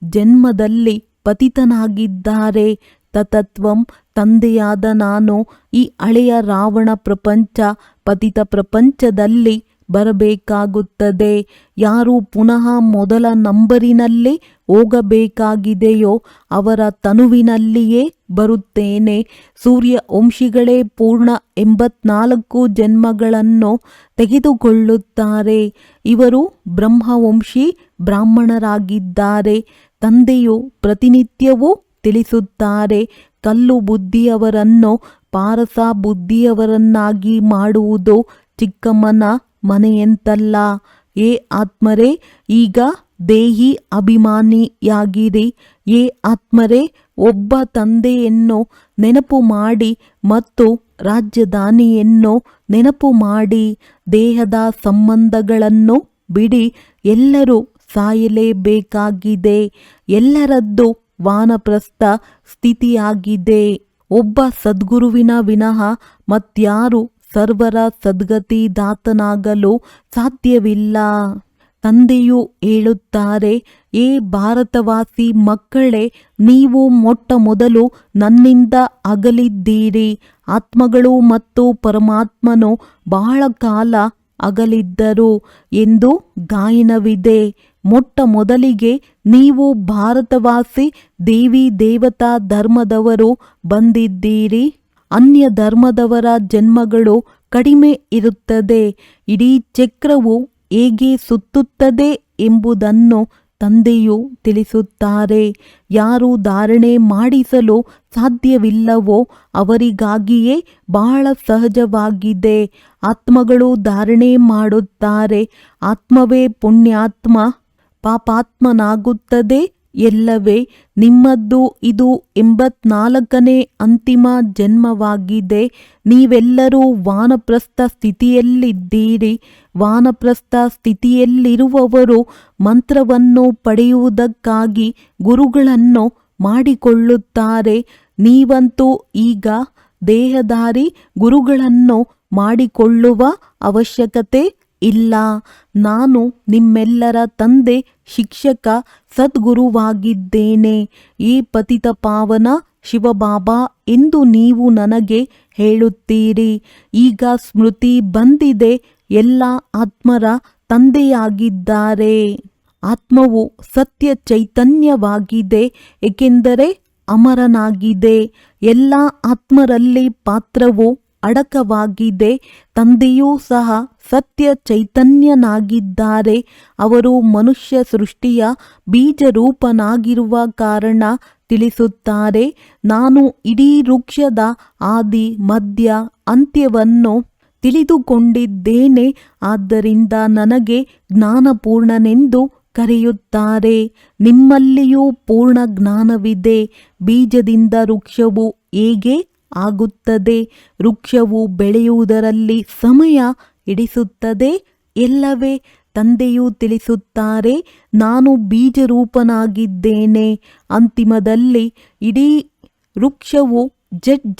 ಜನ್ಮದಲ್ಲಿ ಪತಿತನಾಗಿದ್ದಾರೆ. ತತತ್ವಂ. ತಂದೆಯಾದ ನಾನು ಈ ಹಳೆಯ ರಾವಣ ಪ್ರಪಂಚ ಪತಿತ ಪ್ರಪಂಚದಲ್ಲಿ ಬರಬೇಕಾಗುತ್ತದೆ. ಯಾರು ಪುನಃ ಮೊದಲ ನಂಬರಿನಲ್ಲಿ ಹೋಗಬೇಕಾಗಿದೆಯೋ ಅವರ ತನುವಿನಲ್ಲಿಯೇ ಬರುತ್ತೇನೆ. ಸೂರ್ಯ ವಂಶಿಗಳೇ ಪೂರ್ಣ 84 ಜನ್ಮಗಳನ್ನು ತೆಗೆದುಕೊಳ್ಳುತ್ತಾರೆ. ಇವರು ಬ್ರಹ್ಮವಂಶಿ ಬ್ರಾಹ್ಮಣರಾಗಿದ್ದಾರೆ. ತಂದೆಯು ಪ್ರತಿನಿತ್ಯವೂ ತಿಳಿಸುತ್ತಾರೆ, ಕಲ್ಲು ಬುದ್ಧಿಯವರನ್ನು ಪಾರಸ ಬುದ್ಧಿಯವರನ್ನಾಗಿ ಮಾಡುವುದು ಚಿಕ್ಕಮ್ಮನ ಮನೆಯಂತಲ್ಲ. ಏ ಆತ್ಮರೇ, ಈಗ ದೇಹಿ ಅಭಿಮಾನಿಯಾಗಿರಿ. ಏ ಆತ್ಮರೇ, ಒಬ್ಬ ತಂದೆಯನ್ನು ನೆನಪು ಮಾಡಿ ಮತ್ತು ರಾಜಧಾನಿಯನ್ನು ನೆನಪು ಮಾಡಿ. ದೇಹದ ಸಂಬಂಧಗಳನ್ನು ಬಿಡಿ. ಎಲ್ಲರೂ ಸಾಯಲೇಬೇಕಾಗಿದೆ. ಎಲ್ಲರದ್ದು ವಾನಪ್ರಸ್ಥ ಸ್ಥಿತಿಯಾಗಿದೆ. ಒಬ್ಬ ಸದ್ಗುರುವಿನ ವಿನಃ ಮತ್ಯಾರು ಸರ್ವರ ಸದ್ಗತಿದಾತನಾಗಲು ಸಾಧ್ಯವಿಲ್ಲ. ತಂದೆಯು ಹೇಳುತ್ತಾರೆ, ಏ ಭಾರತವಾಸಿ ಮಕ್ಕಳೇ, ನೀವು ಮೊಟ್ಟ ಮೊದಲು ನನ್ನಿಂದ ಅಗಲಿದ್ದೀರಿ. ಆತ್ಮಗಳು ಮತ್ತು ಪರಮಾತ್ಮನು ಬಹಳ ಕಾಲ ಅಗಲಿದ್ದರು ಎಂದು ಗಾಯನವಿದೆ. ಮೊಟ್ಟ ಮೊದಲಿಗೆ ನೀವು ಭಾರತವಾಸಿ ದೇವಿ ದೇವತಾ ಧರ್ಮದವರು ಬಂದಿದ್ದೀರಿ. ಅನ್ಯ ಧರ್ಮದವರ ಜನ್ಮಗಳು ಕಡಿಮೆ ಇರುತ್ತದೆ. ಇಡೀ ಚಕ್ರವು ಹೇಗೆ ಸುತ್ತುತ್ತದೆ ಎಂಬುದನ್ನು ತಂದೆಯು ತಿಳಿಸುತ್ತಾರೆ. ಯಾರು ಧಾರಣೆ ಮಾಡಿಸಲು ಸಾಧ್ಯವಿಲ್ಲವೋ ಅವರಿಗಾಗಿಯೇ ಬಹಳ ಸಹಜವಾಗಿದೆ. ಆತ್ಮಗಳು ಧಾರಣೆ ಮಾಡುತ್ತಾರೆ. ಆತ್ಮವೇ ಪುಣ್ಯಾತ್ಮ ಪಾಪಾತ್ಮನಾಗುತ್ತದೆ ಎಲ್ಲವೇ. ನಿಮ್ಮದ್ದು ಇದು 84ನೇ ಅಂತಿಮ ಜನ್ಮವಾಗಿದೆ. ನೀವೆಲ್ಲರೂ ವಾನಪ್ರಸ್ಥ ಸ್ಥಿತಿಯಲ್ಲಿದ್ದೀರಿ. ವಾನಪ್ರಸ್ಥ ಸ್ಥಿತಿಯಲ್ಲಿರುವವರು ಮಂತ್ರವನ್ನು ಪಡೆಯುವುದಕ್ಕಾಗಿ ಗುರುಗಳನ್ನು ಮಾಡಿಕೊಳ್ಳುತ್ತಾರೆ. ನೀವಂತೂ ಈಗ ದೇಹಧಾರಿ ಗುರುಗಳನ್ನು ಮಾಡಿಕೊಳ್ಳುವ ಅವಶ್ಯಕತೆ ಇಲ್ಲ. ನಾನು ನಿಮ್ಮೆಲ್ಲರ ತಂದೆ, ಶಿಕ್ಷಕ, ಸದ್ಗುರುವಾಗಿದ್ದೇನೆ. ಈ ಪತಿತ ಪಾವನ ಶಿವಬಾಬಾ ಎಂದು ನೀವು ನನಗೆ ಹೇಳುತ್ತೀರಿ. ಈಗ ಸ್ಮೃತಿ ಬಂದಿದೆ. ಎಲ್ಲ ಆತ್ಮರ ತಂದೆಯಾಗಿದ್ದಾರೆ. ಆತ್ಮವು ಸತ್ಯ ಚೈತನ್ಯವಾಗಿದೆ, ಏಕೆಂದರೆ ಅಮರನಾಗಿದೆ. ಎಲ್ಲ ಆತ್ಮರಲ್ಲಿ ಪಾತ್ರವು ಅಡಕವಾಗಿದೆ. ತಂದೆಯೂ ಸಹ ಸತ್ಯ ಚೈತನ್ಯನಾಗಿದ್ದಾರೆ. ಅವರು ಮನುಷ್ಯ ಸೃಷ್ಟಿಯ ಬೀಜರೂಪನಾಗಿರುವ ಕಾರಣ ತಿಳಿಸುತ್ತಾರೆ. ನಾನು ಇಡೀ ವೃಕ್ಷದ ಆದಿ ಮಧ್ಯ ಅಂತ್ಯವನ್ನು ತಿಳಿದುಕೊಂಡಿದ್ದೇನೆ. ಆದ್ದರಿಂದ ನನಗೆ ಜ್ಞಾನಪೂರ್ಣನೆಂದು ಕರೆಯುತ್ತಾರೆ. ನಿಮ್ಮಲ್ಲಿಯೂ ಪೂರ್ಣ ಜ್ಞಾನವಿದೆ. ಬೀಜದಿಂದ ವೃಕ್ಷವು ಹೇಗೆ ಆಗುತ್ತದೆ? ವೃಕ್ಷವು ಬೆಳೆಯುವುದರಲ್ಲಿ ಸಮಯ ಹಿಡಿಸುತ್ತದೆ ಎಲ್ಲವೇ. ತಂದೆಯು ತಿಳಿಸುತ್ತಾರೆ, ನಾನು ಬೀಜರೂಪನಾಗಿದ್ದೇನೆ. ಅಂತಿಮದಲ್ಲಿ ಇಡೀ ವೃಕ್ಷವು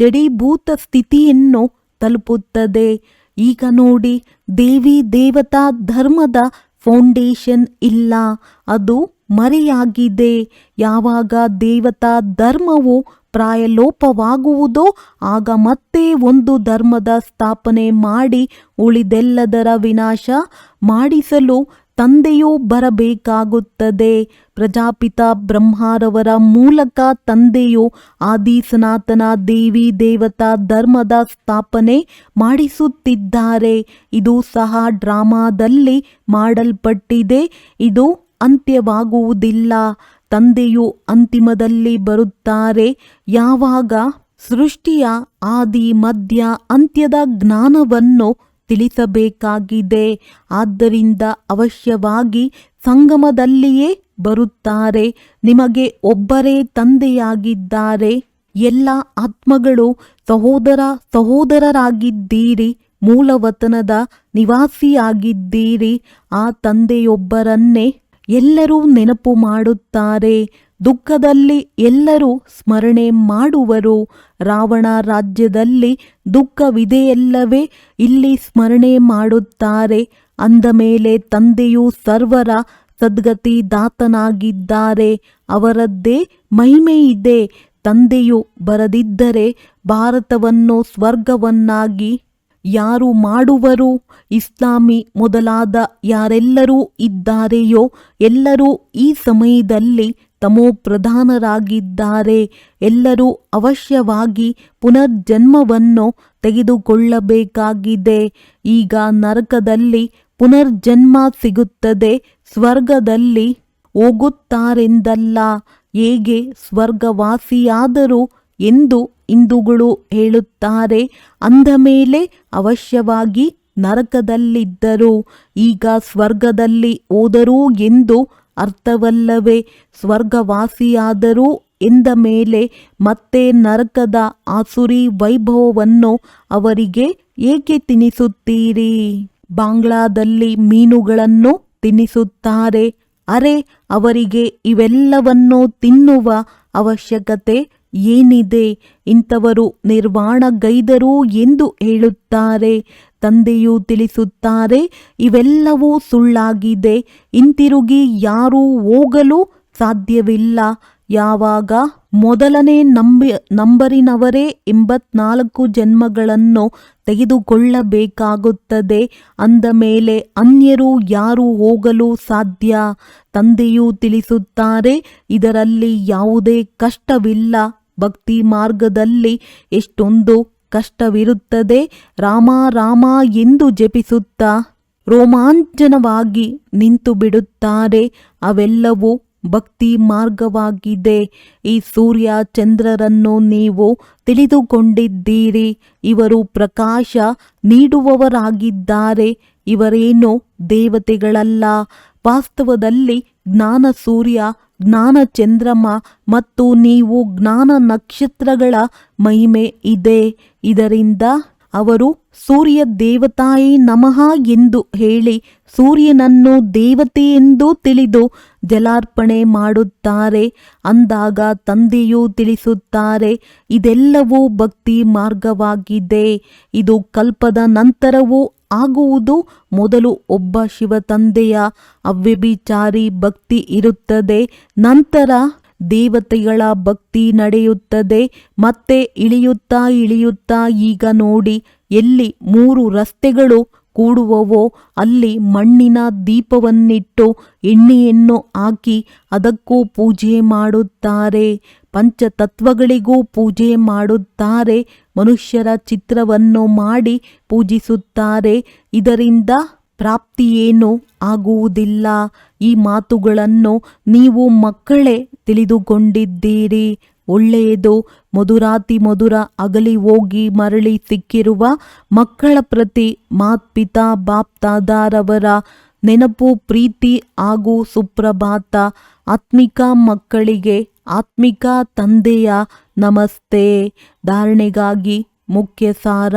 ಜಡೀಭೂತ ಸ್ಥಿತಿಯನ್ನು ತಲುಪುತ್ತದೆ. ಈಗ ನೋಡಿ, ದೇವಿ ದೇವತಾ ಧರ್ಮದ ಫೌಂಡೇಶನ್ ಇಲ್ಲ, ಅದು ಮರೆಯಾಗಿದೆ. ಯಾವಾಗ ದೇವತಾ ಧರ್ಮವು ಪ್ರಾಯಲೋಪವಾಗುವುದೋ ಆಗ ಮತ್ತೆ ಒಂದು ಧರ್ಮದ ಸ್ಥಾಪನೆ ಮಾಡಿ ಉಳಿದೆಲ್ಲದರ ವಿನಾಶ ಮಾಡಿಸಲು ತಂದೆಯೂ ಬರಬೇಕಾಗುತ್ತದೆ. ಪ್ರಜಾಪಿತ ಬ್ರಹ್ಮರವರ ಮೂಲಕ ತಂದೆಯು ಆದಿ ಸನಾತನ ದೇವಿ ದೇವತಾ ಧರ್ಮದ ಸ್ಥಾಪನೆ ಮಾಡಿಸುತ್ತಿದ್ದಾರೆ. ಇದು ಸಹ ಡ್ರಾಮಾದಲ್ಲಿ ಮಾಡಲ್ಪಟ್ಟಿದೆ. ಇದು ಅಂತ್ಯವಾಗುವುದಿಲ್ಲ. ತಂದೆಯು ಅಂತಿಮದಲ್ಲಿ ಬರುತ್ತಾರೆ. ಯಾವಾಗ ಸೃಷ್ಟಿಯ ಆದಿ ಮಧ್ಯ ಅಂತ್ಯದ ಜ್ಞಾನವನ್ನು ತಿಳಿಸಬೇಕಾಗಿದೆ. ಆದ್ದರಿಂದ ಅವಶ್ಯವಾಗಿ ಸಂಗಮದಲ್ಲಿಯೇ ಬರುತ್ತಾರೆ. ನಿಮಗೆ ಒಬ್ಬರೇ ತಂದೆಯಾಗಿದ್ದಾರೆ. ಎಲ್ಲ ಆತ್ಮಗಳು ಸಹೋದರರಾಗಿದ್ದೀರಿ. ಮೂಲವತನದ ನಿವಾಸಿಯಾಗಿದ್ದೀರಿ. ಆ ತಂದೆಯೊಬ್ಬರನ್ನೇ ಎಲ್ಲರೂ ನೆನಪು ಮಾಡುತ್ತಾರೆ. ದುಃಖದಲ್ಲಿ ಎಲ್ಲರೂ ಸ್ಮರಣೆ ಮಾಡುವರು. ರಾವಣ ರಾಜ್ಯದಲ್ಲಿ ದುಃಖವಿದೆಯಲ್ಲವೇ? ಇಲ್ಲಿ ಸ್ಮರಣೆ ಮಾಡುತ್ತಾರೆ. ಅಂದ ಮೇಲೆ ತಂದೆಯು ಸರ್ವರ ಸದ್ಗತಿದಾತನಾಗಿದ್ದಾರೆ. ಅವರದ್ದೇ ಮಹಿಮೆಯಿದೆ. ತಂದೆಯು ಬರದಿದ್ದರೆ ಭಾರತವನ್ನು ಸ್ವರ್ಗವನ್ನಾಗಿ ಯಾರು ಮಾಡುವರು? ಇಸ್ಲಾಮಿ ಮೊದಲಾದ ಯಾರೆಲ್ಲರೂ ಇದ್ದಾರೆಯೋ ಎಲ್ಲರೂ ಈ ಸಮಯದಲ್ಲಿ ತಮೋಪ್ರಧಾನರಾಗಿದ್ದಾರೆ. ಎಲ್ಲರೂ ಅವಶ್ಯವಾಗಿ ಪುನರ್ಜನ್ಮವನ್ನು ತೆಗೆದುಕೊಳ್ಳಬೇಕಾಗಿದೆ. ಈಗ ನರಕದಲ್ಲಿ ಪುನರ್ಜನ್ಮ ಸಿಗುತ್ತದೆ, ಸ್ವರ್ಗದಲ್ಲಿ ಹೋಗುತ್ತಾರೆಂದಲ್ಲ. ಹೇಗೆ ಸ್ವರ್ಗವಾಸಿಯಾದರು ಎಂದು ಹಿಂದೂಗಳು ಹೇಳುತ್ತಾರೆ. ಅಂದ ಮೇಲೆ ಅವಶ್ಯವಾಗಿ ನರಕದಲ್ಲಿದ್ದರು. ಈಗ ಸ್ವರ್ಗದಲ್ಲಿ ಹೋದರು ಎಂದು ಅರ್ಥವಲ್ಲವೇ? ಸ್ವರ್ಗವಾಸಿಯಾದರು ಎಂದ ಮೇಲೆ ಮತ್ತೆ ನರಕದ ಆಸುರಿ ವೈಭವವನ್ನು ಅವರಿಗೆ ಏಕೆ ತಿನ್ನಿಸುತ್ತೀರಿ? ಬಾಂಗ್ಲಾದಲ್ಲಿ ಮೀನುಗಳನ್ನು ತಿನ್ನಿಸುತ್ತಾರೆ. ಅರೆ, ಅವರಿಗೆ ಇವೆಲ್ಲವನ್ನು ತಿನ್ನುವ ಅವಶ್ಯಕತೆ ಏನಿದೆ, ಇಂಥವರು ನಿರ್ವಾಣಗೈದರು ಎಂದು ಹೇಳುತ್ತಾರೆ. ತಂದೆಯು ತಿಳಿಸುತ್ತಾರೆ, ಇವೆಲ್ಲವೂ ಸುಳ್ಳಾಗಿದೆ. ಹಿಂತಿರುಗಿ ಯಾರೂ ಹೋಗಲು ಸಾಧ್ಯವಿಲ್ಲ. ಯಾವಾಗ ಮೊದಲನೇ ನಂಬರಿನವರೇ 84 ಜನ್ಮಗಳನ್ನು ತೆಗೆದುಕೊಳ್ಳಬೇಕಾಗುತ್ತದೆ. ಅಂದ ಮೇಲೆ ಅನ್ಯರು ಯಾರು ಹೋಗಲು ಸಾಧ್ಯ? ತಂದೆಯು ತಿಳಿಸುತ್ತಾರೆ, ಇದರಲ್ಲಿ ಯಾವುದೇ ಕಷ್ಟವಿಲ್ಲ. ಭಕ್ತಿ ಮಾರ್ಗದಲ್ಲಿ ಎಷ್ಟೊಂದು ಕಷ್ಟವಿರುತ್ತದೆ. ರಾಮ ರಾಮ ಎಂದು ಜಪಿಸುತ್ತಾ ರೋಮಾಂಚನವಾಗಿ ನಿಂತು ಬಿಡುತ್ತಾರೆ. ಅವೆಲ್ಲವೂ ಭಕ್ತಿ ಮಾರ್ಗವಾಗಿದೆ. ಈ ಸೂರ್ಯ ಚಂದ್ರರನ್ನು ನೀವು ತಿಳಿದುಕೊಂಡಿದ್ದೀರಿ. ಇವರು ಪ್ರಕಾಶ ನೀಡುವವರಾಗಿದ್ದಾರೆ. ಇವರೇನು ದೇವತೆಗಳಲ್ಲ. ವಾಸ್ತವದಲ್ಲಿ ಜ್ಞಾನ ಸೂರ್ಯ, ಜ್ಞಾನ ಚಂದ್ರಮ ಮತ್ತು ನೀವು ಜ್ಞಾನ ನಕ್ಷತ್ರಗಳ ಮಹಿಮೆ ಇದೆ. ಇದರಿಂದ ಅವರು ಸೂರ್ಯ ದೇವತಾಯೇ ನಮಃ ಎಂದು ಹೇಳಿ ಸೂರ್ಯನನ್ನು ದೇವತೆ ಎಂದು ತಿಳಿದು ಜಲಾರ್ಪಣೆ ಮಾಡುತ್ತಾರೆ. ಅಂದಾಗ ತಂದೆಯು ತಿಳಿಸುತ್ತಾರೆ, ಇದೆಲ್ಲವೂ ಭಕ್ತಿ ಮಾರ್ಗವಾಗಿದೆ. ಇದು ಕಲ್ಪದ ನಂತರವೂ ಆಗುವುದು. ಮೊದಲು ಒಬ್ಬ ಶಿವತಂದೆಯ ಅವ್ಯಭಿಚಾರಿ ಭಕ್ತಿ ಇರುತ್ತದೆ. ನಂತರ ದೇವತೆಗಳ ಭಕ್ತಿ ನಡೆಯುತ್ತದೆ. ಮತ್ತೆ ಇಳಿಯುತ್ತಾ ಈಗ ನೋಡಿ, ಎಲ್ಲಿ 3 ರಸ್ತೆಗಳು ಕೂಡುವವೋ ಅಲ್ಲಿ ಮಣ್ಣಿನ ದೀಪವನ್ನಿಟ್ಟು ಎಣ್ಣೆಯನ್ನು ಹಾಕಿ ಅದಕ್ಕೂ ಪೂಜೆ ಮಾಡುತ್ತಾರೆ. ಪಂಚತತ್ವಗಳಿಗೂ ಪೂಜೆ ಮಾಡುತ್ತಾರೆ. ಮನುಷ್ಯರ ಚಿತ್ರವನ್ನು ಮಾಡಿ ಪೂಜಿಸುತ್ತಾರೆ. ಇದರಿಂದ ಪ್ರಾಪ್ತಿಯೇನೂ ಆಗುವುದಿಲ್ಲ. ಈ ಮಾತುಗಳನ್ನು ನೀವು ಮಕ್ಕಳೇ ತಿಳಿದುಕೊಂಡಿದ್ದೀರಿ. ಒಳ್ಳೆಯದು. ಮಧುರಾತಿ ಮಧುರ ಅಗಲಿ ಹೋಗಿ ಮರಳಿ ಸಿಕ್ಕಿರುವ ಮಕ್ಕಳ ಪ್ರತಿ ಮಾತ್ಪಿತಾ ಬಾಪ್ದಾದಾರವರ ನೆನಪು, ಪ್ರೀತಿ ಹಾಗೂ ಸುಪ್ರಭಾತ. ಆತ್ಮಿಕ ಮಕ್ಕಳಿಗೆ ಆತ್ಮಿಕ ತಂದೆಯ ನಮಸ್ತೆ. ಧಾರಣೆಗಾಗಿ ಮುಖ್ಯ ಸಾರ.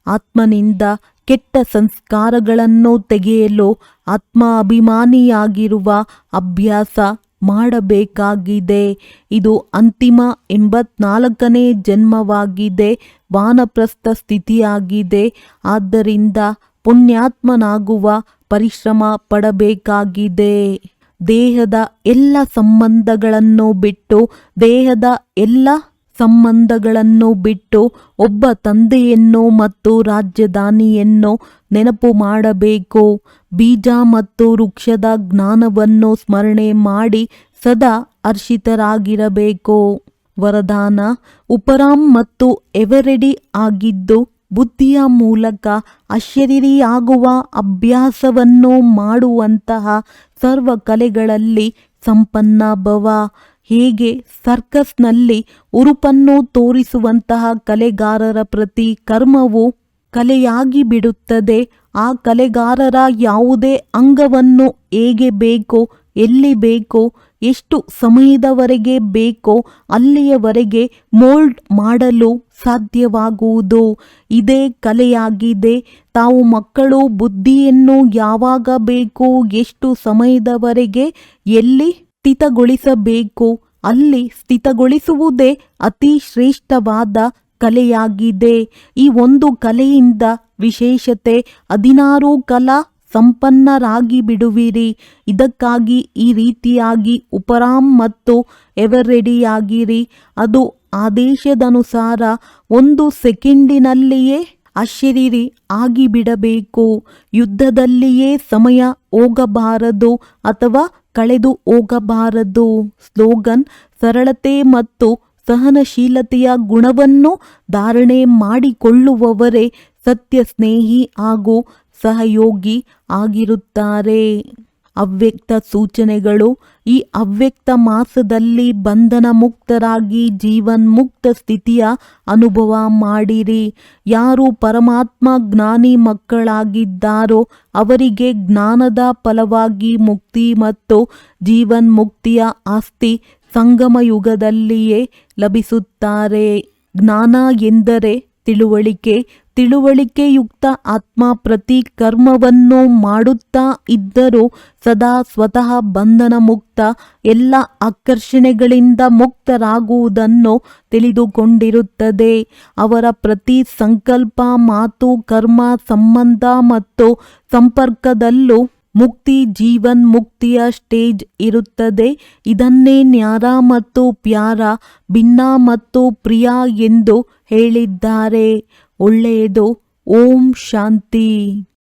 ಆತ್ಮನಿಂದ ಕೆಟ್ಟ ಸಂಸ್ಕಾರಗಳನ್ನು ತೆಗೆಯಲು ಆತ್ಮ ಅಭಿಮಾನಿಯಾಗಿರುವ ಅಭ್ಯಾಸ ಮಾಡಬೇಕಾಗಿದೆ. ಇದು ಅಂತಿಮ 84ನೇ ಜನ್ಮವಾಗಿದೆ. ವಾನಪ್ರಸ್ಥ ಸ್ಥಿತಿಯಾಗಿದೆ. ಆದ್ದರಿಂದ ಪುಣ್ಯಾತ್ಮನಾಗುವ ಪರಿಶ್ರಮ ಪಡಬೇಕಾಗಿದೆ. ದೇಹದ ಎಲ್ಲ ಸಂಬಂಧಗಳನ್ನು ಬಿಟ್ಟು ಒಬ್ಬ ತಂದೆಯನ್ನು ಮತ್ತು ರಾಜಧಾನಿಯನ್ನು ನೆನಪು ಮಾಡಬೇಕು. ಬೀಜ ಮತ್ತು ವೃಕ್ಷದ ಜ್ಞಾನವನ್ನು ಸ್ಮರಣೆ ಮಾಡಿ ಸದಾ ಹರ್ಷಿತರಾಗಿರಬೇಕು. ವರದಾನ: ಉಪರಾಮ್ ಮತ್ತು ಎವರೆಡಿ ಆಗಿದ್ದು ಬುದ್ಧಿಯ ಮೂಲಕ ಅಶರೀರಿಯಾಗುವ ಅಭ್ಯಾಸವನ್ನು ಮಾಡುವಂತಹ ಸರ್ವ ಕಲೆಗಳಲ್ಲಿ ಸಂಪನ್ನ ಭವ. ಹೇಗೆ ಸರ್ಕಸ್ನಲ್ಲಿ ಉರುಪನ್ನು ತೋರಿಸುವಂತಹ ಕಲೆಗಾರರ ಪ್ರತಿ ಕರ್ಮವು ಕಲೆಯಾಗಿ ಬಿಡುತ್ತದೆ. ಆ ಕಲೆಗಾರರ ಯಾವುದೇ ಅಂಗವನ್ನು ಹೇಗೆ ಬೇಕೋ, ಎಲ್ಲಿ ಬೇಕೋ, ಎಷ್ಟು ಸಮಯದವರೆಗೆ ಬೇಕೋ ಅಲ್ಲಿಯವರೆಗೆ ಮೋಲ್ಡ್ ಮಾಡಲು ಸಾಧ್ಯವಾಗುವುದು. ಇದೇ ಕಲೆಯಾಗಿದೆ. ತಾವು ಮಕ್ಕಳು ಬುದ್ಧಿಯನ್ನು ಯಾವಾಗ ಬೇಕೋ, ಎಷ್ಟು ಸಮಯದವರೆಗೆ, ಎಲ್ಲಿ ಸ್ಥಿತಗೊಳಿಸಬೇಕು ಅಲ್ಲಿ ಸ್ಥಿತಗೊಳಿಸುವುದೇ ಅತಿ ಶ್ರೇಷ್ಠವಾದ ಕಲೆಯಾಗಿದೆ. ಈ ಒಂದು ಕಲೆಯಿಂದ ವಿಶೇಷತೆ 16 ಕಲಾ ಸಂಪನ್ನರಾಗಿ ಬಿಡುವಿರಿ. ಇದಕ್ಕಾಗಿ ಈ ರೀತಿಯಾಗಿ ಉಪರಾಮ್ ಮತ್ತು ಎವರೆಡಿಯಾಗಿರಿ. ಅದು ಆದೇಶದನುಸಾರ 1 ಸೆಕೆಂಡಿನಲ್ಲಿಯೇ ಅಶರೀರಿ ಆಗಿಬಿಡಬೇಕು. ಯುದ್ಧದಲ್ಲಿಯೇ ಸಮಯ ಹೋಗಬಾರದು ಅಥವಾ ಕಳೆದು ಹೋಗಬಾರದು. ಸ್ಲೋಗನ್: ಸರಳತೆ ಮತ್ತು ಸಹನಶೀಲತೆಯ ಗುಣವನ್ನು ಧಾರಣೆ ಮಾಡಿಕೊಳ್ಳುವವರೇ ಸತ್ಯ ಸ್ನೇಹಿ ಹಾಗೂ ಸಹಯೋಗಿ ಆಗಿರುತ್ತಾರೆ. ಅವ್ಯಕ್ತ ಸೂಚನೆಗಳು: ಈ ಅವ್ಯಕ್ತ ಮಾಸದಲ್ಲಿ ಬಂಧನ ಮುಕ್ತರಾಗಿ ಜೀವನ್ಮುಕ್ತ ಸ್ಥಿತಿಯ ಅನುಭವ ಮಾಡಿರಿ. ಯಾರು ಪರಮಾತ್ಮ ಜ್ಞಾನಿ ಮಕ್ಕಳಾಗಿದ್ದಾರೋ ಅವರಿಗೆ ಜ್ಞಾನದ ಫಲವಾಗಿ ಮುಕ್ತಿ ಮತ್ತು ಜೀವನ್ಮುಕ್ತಿಯ ಆಸ್ತಿ ಸಂಗಮ ಯುಗದಲ್ಲಿಯೇ ಲಭಿಸುತ್ತಾರೆ. ಜ್ಞಾನ ಎಂದರೆ ತಿಳುವಳಿಕೆ, ತಿಳುವಳಿಕೆಯುಕ್ತ ಆತ್ಮ ಪ್ರತಿ ಕರ್ಮವನ್ನು ಮಾಡುತ್ತಾ ಇದ್ದರೂ ಸದಾ ಸ್ವತಃ ಬಂಧನ ಮುಕ್ತ, ಎಲ್ಲ ಆಕರ್ಷಣೆಗಳಿಂದ ಮುಕ್ತರಾಗುವುದನ್ನು ತಿಳಿದುಕೊಂಡಿರುತ್ತದೆ. ಅವರ ಪ್ರತಿ ಸಂಕಲ್ಪ, ಮಾತು, ಕರ್ಮ, ಸಂಬಂಧ ಮತ್ತು ಸಂಪರ್ಕದಲ್ಲೂ ಮುಕ್ತಿ, ಜೀವನ್ ಮುಕ್ತಿಯ ಸ್ಟೇಜ್ ಇರುತ್ತದೆ. ಇದನ್ನೇ ನ್ಯಾರ ಮತ್ತು ಪ್ಯಾರ, ಭಿನ್ನ ಮತ್ತು ಪ್ರಿಯ ಎಂದು ಹೇಳಿದ್ದಾರೆ. ಒಳ್ಳೆಯದು. ಓಂ ಶಾಂತಿ.